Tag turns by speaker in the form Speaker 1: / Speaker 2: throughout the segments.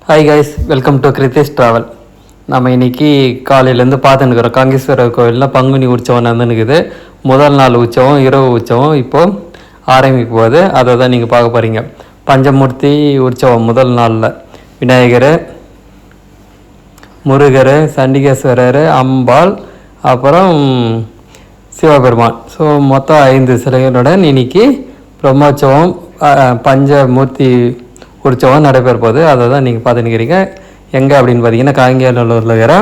Speaker 1: Hi guys, welcome to Kiruthi's travel. நம்ம இன்றைக்கி காலையிலேருந்து பார்த்துன்னுக்குறோம். காங்கேஸ்வரர் கோவிலில் பங்குனி உற்சவம் நடந்துனுக்குது. முதல் நாள் உற்சவம், இரவு உற்சவம் இப்போது ஆரம்பிக்க போகுது. அதை தான் நீங்கள் பார்க்க போகிறீங்க. பஞ்சமூர்த்தி உற்சவம் முதல் நாளில் விநாயகர், முருகர், சண்டிகேஸ்வரர், அம்பாள், அப்புறம் சிவபெருமான். ஸோ மொத்தம் 5 சிலைகளுடன் இன்றைக்கி பிரம்மோற்சவம் பஞ்சமூர்த்தி உற்சவம் நடைபெற போகுது. அதை தான் நீங்கள் பார்த்துன்னுக்கிறீங்க. எங்கே அப்படின்னு பார்த்தீங்கன்னா காங்கேயநல்லூரில் இருக்கிற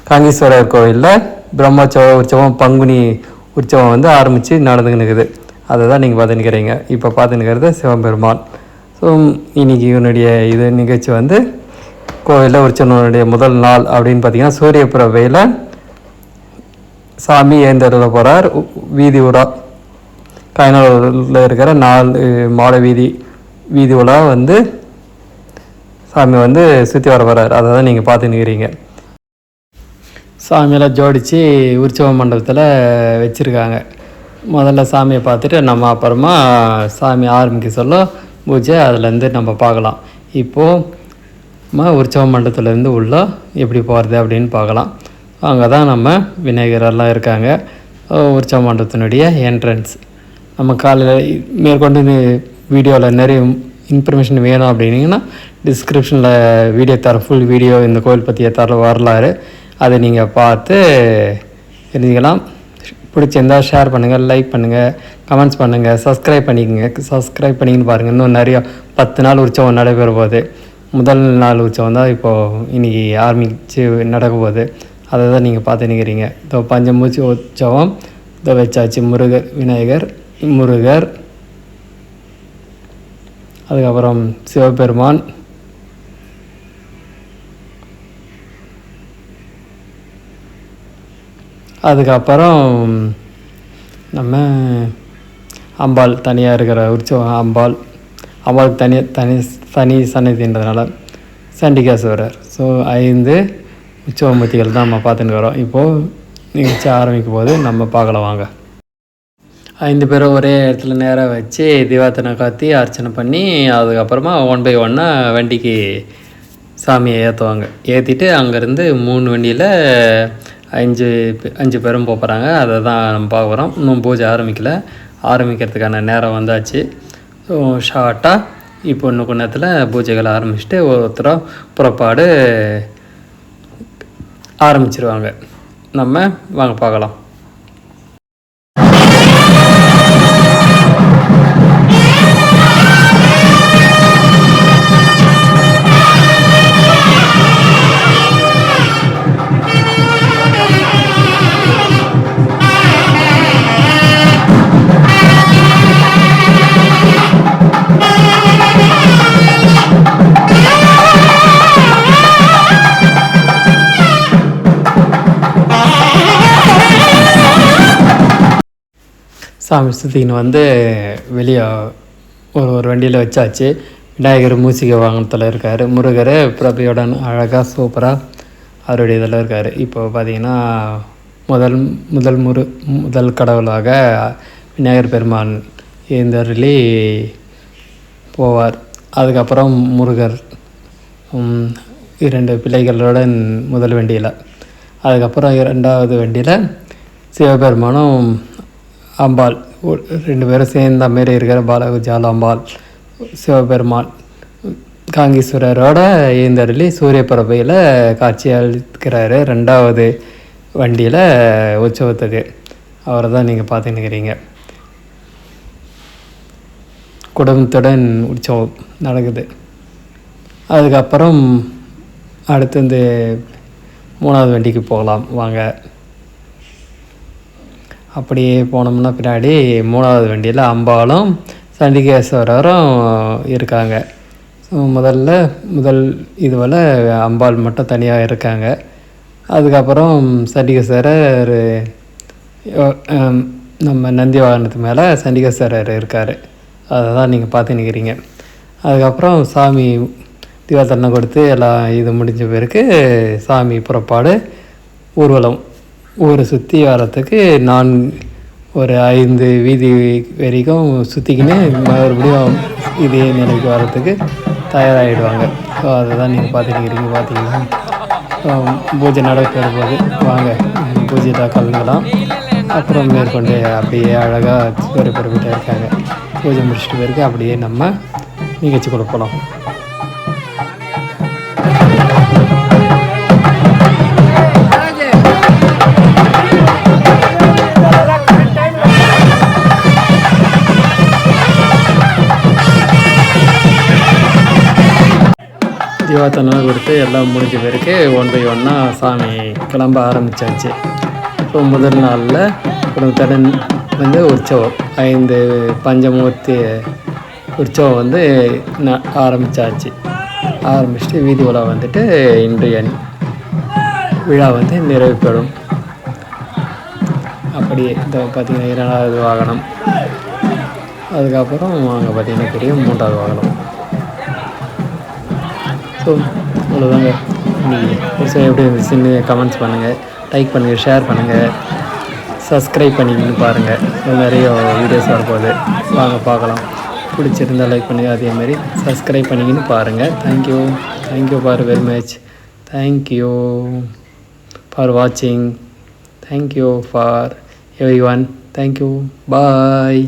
Speaker 1: காங்கேஸ்வரர் கோவிலில் பிரம்மோற்சவ உற்சவம் பங்குனி உற்சவம் வந்து ஆரம்பித்து நடந்துக்கினுக்குது. அதை தான் நீங்கள் பார்த்துன்னுக்கிறீங்க. இப்போ பார்த்துன்னுக்கிறது சிவபெருமான். ஸோ இன்றைக்கி இவனுடைய நிகழ்ச்சி வந்து கோவிலில் உற்சவனுடைய முதல் நாள் அப்படின்னு பார்த்தீங்கன்னா சூரிய பிரபையில் சாமி ஏந்தருள போகிறார். வீதி உலா காயநல்லூரில் இருக்கிற 4 மாட வீதி உலா வந்து சாமி வந்து சுற்றி வர போகிறார். அதை தான் நீங்கள் பார்த்துன்னுக்கிறீங்க. சாமியெல்லாம் ஜோடித்து உற்சவ மண்டபத்தில் வச்சுருக்காங்க. முதல்ல சாமியை பார்த்துட்டு நம்ம அப்புறமா சாமி ஆரம்பிக்க சொல்ல பூஜை அதுலேருந்து நம்ம பார்க்கலாம். இப்போது உற்சவ மண்டபத்துலேருந்து உள்ள எப்படி போகிறது அப்படின்னு பார்க்கலாம். அங்கே தான் நம்ம விநாயகரெல்லாம் இருக்காங்க. உற்சவ மண்டபத்தினுடைய என்ட்ரன்ஸ். நம்ம காலையில் மேற்கொண்டு வீடியோவில் நிறைய இன்ஃபர்மேஷன் வேணும் அப்படின்னிங்கன்னா டிஸ்கிரிப்ஷனில் வீடியோ ஃபுல் வீடியோ இந்த கோவில் பற்றிய வரலாறு அதை நீங்கள் பார்த்து தெரிஞ்சுக்கலாம். பிடிச்சிருந்தால் ஷேர் பண்ணுங்கள், லைக் பண்ணுங்கள், கமெண்ட்ஸ் பண்ணுங்கள், சப்ஸ்கிரைப் பண்ணிக்கின்னு பாருங்கள். இன்னும் நிறையா 10 நாள் உற்சவம் நடைபெற போகுது. முதல் நாள் உற்சவம் தான் இப்போது இன்றைக்கி ஆரம்பித்து நடக்க போகுது. அதை தான் நீங்கள் பார்த்து நிற்கிறீங்க. இப்போ பஞ்சமூர்த்தி உற்சவம் இதை வச்சாச்சு. விநாயகர், முருகர், அதுக்கப்புறம் சிவபெருமான், அதுக்கப்புறம் நம்ம அம்பாள் தனியாக இருக்கிற உற்சவம். அம்பாளுக்கு தனி சன்னதின்றதுனால சண்டிகேஸ்வரர். ஸோ 5 உற்சவமூர்த்திகள் தான் நம்ம பார்த்துன்னு வரோம். இப்போது நிகழ்ச்சி ஆரம்பிக்கும் போது நம்ம பார்க்கலாம் வாங்க. 5 பேரும் ஒரே இடத்துல நேராக வச்சு தீபார்த்தனை காத்தி அர்ச்சனை பண்ணி அதுக்கப்புறமா 1 by 1 வண்டிக்கு சாமியை ஏற்றுவாங்க. ஏற்றிட்டு அங்கேருந்து 3 வண்டியில் 5 பேரும் போகிறாங்க. அதை தான் நம்ம பார்க்க போகிறோம். இன்னும் பூஜை ஆரம்பிக்கிறதுக்கான நேரம் வந்தாச்சு. ஸோ ஷார்ட்டாக இப்போ இன்னும் கொஞ்ச நேரத்தில் பூஜைகளை ஆரம்பிச்சுட்டு ஒருத்தராக புறப்பாடு ஆரம்பிச்சிருவாங்க. நம்ம வாங்க பார்க்கலாம். சாமி சுற்றிக்கின்னு வந்து வெளியே ஒரு வண்டியில் வச்சாச்சு. விநாயகர் மூசிகை வாகனத்தில் இருக்கார். முருகர் பிரபையோட அழகாக சூப்பராக அவருடைய இதில் இருக்கார். இப்போ பார்த்திங்கன்னா முதல் கடவுளாக விநாயகர் பெருமான் எழுந்தருளி போவார். அதுக்கப்புறம் முருகர் 2 பிள்ளைகளுடன் முதல் வண்டியில், அதுக்கப்புறம் 2வது வண்டியில் சிவபெருமானும் அம்பாள் 2 பேரும் சேர்ந்த மாரி இருக்கிற பாலகுஜால அம்பாள், சிவபெருமான் காங்கேஸ்வரரோட எழுந்தருளி சூரிய பிரபையில் காட்சி அளிக்கிறாரு 2வது வண்டியில் உற்சவத்துக்கு. அவரை தான் நீங்கள் பார்த்துன்னுக்கிறீங்க. குடும்பத்துடன் உற்சவம் நடக்குது. அதுக்கப்புறம் அடுத்து இந்த 3வது வண்டிக்கு போகலாம் வாங்க. அப்படியே போனோம்னா பின்னாடி 3வது வண்டியில் அம்பாலும் சண்டிகேஸ்வரரும் இருக்காங்க. முதல் இதுவரை அம்பாள் மட்டும் தனியாக இருக்காங்க. அதுக்கப்புறம் சண்டிகேஸ்வரர் நம்ம நந்தி வாகனத்து மேலே சண்டிகேஸ்வரர் இருக்கார். அதை தான் நீங்கள் பார்த்து நிற்கிறீங்க. அதுக்கப்புறம் சாமி தீபார்த்தனை கொடுத்து எல்லாம் இது முடிஞ்ச பிறகு சாமி புறப்பாடு ஊர்வலம் ஊரை சுற்றி வரத்துக்கு ஒரு 5 வீதி வரைக்கும் சுற்றிக்கின்னு மறுபடியும் இதே நிலைக்கு வரத்துக்கு தயாராகிடுவாங்க. ஸோ அதை தான் நீங்கள் பார்த்துக்கிறீங்க. பார்த்தீங்கன்னா பூஜை நடக்கிற போது வாங்க பூஜையில் கலந்துக்கலாம். அப்புறம் மேற்கொண்டு அப்படியே அழகாக பெருப்பிட்டே இருக்காங்க. பூஜை முடிச்சுட்டு பிறகு அப்படியே நம்ம நிகழ்ச்சி கொடுக்கலாம். தீபாத்தனெலாம் கொடுத்து எல்லாம் முடிஞ்ச பிறகு 1 by 1 சாமி கிளம்ப ஆரம்பித்தாச்சு. இப்போ முதல் நாளில் குடும்பத்துடன் வந்து உற்சவம் 5 பஞ்சமூர்த்தி உற்சவம் வந்து ஆரம்பித்தாச்சு. ஆரம்பிச்சுட்டு வீதி உலா வந்துட்டு இன்றைய விழா வந்து நிறைவு பெறும். அப்படியே இந்த பார்த்திங்கன்னா 2வது வாகனம், அதுக்கப்புறம் அங்கே பார்த்திங்கன்னா பெரிய 3வது வாகனம். ஸோ அவ்வளோதாங்க. நீங்கள் எப்படி இருந்துச்சுன்னு கமெண்ட்ஸ் பண்ணுங்கள், லைக் பண்ணுங்கள், ஷேர் பண்ணுங்கள், சப்ஸ்கிரைப் பண்ணிக்கின்னு பாருங்கள். நிறைய வீடியோஸ் வரப்போகுது, வாங்க பார்க்கலாம். பிடிச்சிருந்தால் லைக் பண்ணுங்கள், அதேமாதிரி சப்ஸ்கிரைப் பண்ணிக்கின்னு பாருங்கள். Thank you for very much. Thank you for வாட்சிங். Thank you for everyone. Thank you. Bye.